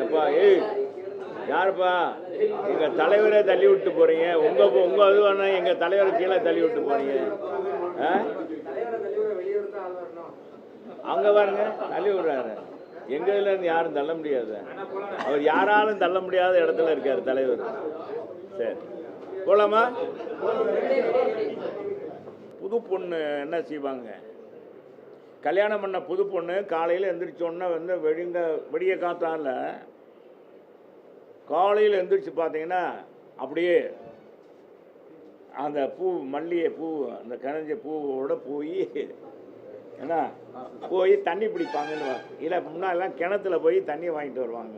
எப்பா ஏய் யாருப்பா எங்கள் தலைவரை தள்ளி விட்டு போகிறீங்க? உங்கள் இது வேணா எங்கள் தலைவரை கீழே தள்ளி விட்டு போகிறீங்க. அங்கே பாருங்க தள்ளி விடுறாரு. எங்கள் இதுலேருந்து யாரும் தள்ள முடியாது. அவர் யாராலும் தள்ள முடியாத இடத்துல இருக்கார் தலைவர். சரி போலாமா? புது பொண்ணு என்ன செய்வாங்க? கல்யாணம் பண்ண புது பொண்ணு காலையில் எந்திரிச்சோன்னா விடிய காத்தால காலையில் எந்திரிச்சு பார்த்தீங்கன்னா அப்படியே அந்த பூ மல்லிகை பூ அந்த கரைஞ்ச பூவோட போய் தண்ணி பிடிப்பாங்கன்னு இல்லை முன்னாடிலாம் கிணத்துல போய் தண்ணி வாங்கிட்டு வருவாங்க.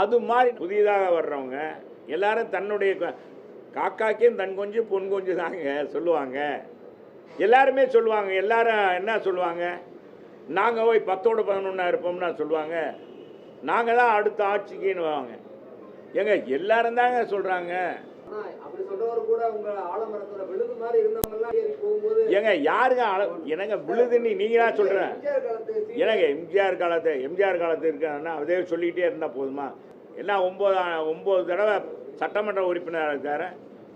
அது மாதிரி புதிதாக வர்றவங்க எல்லாரும் தன்னுடைய காக்காக்கையும் தன் கொஞ்சம் பொன் கொஞ்சம் தாங்க சொல்லுவாங்க. எல்லாருமே சொல்லுவாங்க. எல்லாரும் என்ன சொல்லுவாங்க? நாங்கள் போய் 10ஓட 11 இருப்போம்னா சொல்லுவாங்க. நாங்கள் தான் அடுத்த ஆட்சிக்குன்னு வாங்க. ஏங்க எல்லாரும் தாங்க சொல்கிறாங்க. ஏங்க யாருங்க என்னங்க விழுதுன்னு நீங்களா சொல்கிறேன்? எனக்கு எம்ஜிஆர் காலத்து இருக்காங்கன்னா அதே சொல்லிக்கிட்டே இருந்தால் போதுமா? எல்லாம் 9 தடவை சட்டமன்ற உறுப்பினராக இருக்கார்,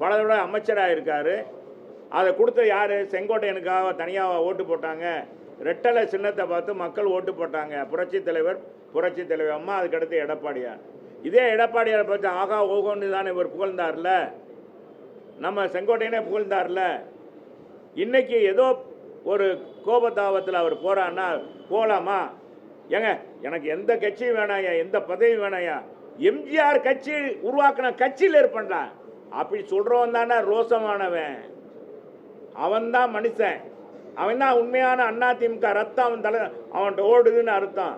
பல தடவை அமைச்சராக இருக்கார். அதை கொடுத்த யார்? செங்கோட்டையனுக்காக தனியாக ஓட்டு போட்டாங்க. ரெட்டலை சின்னத்தை பார்த்து மக்கள் ஓட்டு போட்டாங்க. புரட்சி தலைவர் அம்மா, அதுக்கடுத்து எடப்பாடியார். இதே எடப்பாடியாரை பார்த்து ஆகா ஓகோன்னு தானே இவர் புகழ்ந்தார்ல, நம்ம செங்கோட்டையனே புகழ்ந்தார்ல. இன்னைக்கு ஏதோ ஒரு கோபதாபத்தில் அவர் போகிறான்னா போகலாமா? ஏங்க எனக்கு எந்த கட்சியும் வேணாயா, எந்த பதவியும் வேணாயா, எம்ஜிஆர் கட்சி உருவாக்கின கட்சியில் இருப்பேன்டா அப்படி சொல்கிறவன் தானே ரோசமானவன். அவன்தான் மனுஷன். அவன் தான் உண்மையான அதிமுக ரத்தம் அவன் அவன்கிட்ட ஓடுதுன்னு அர்த்தம்.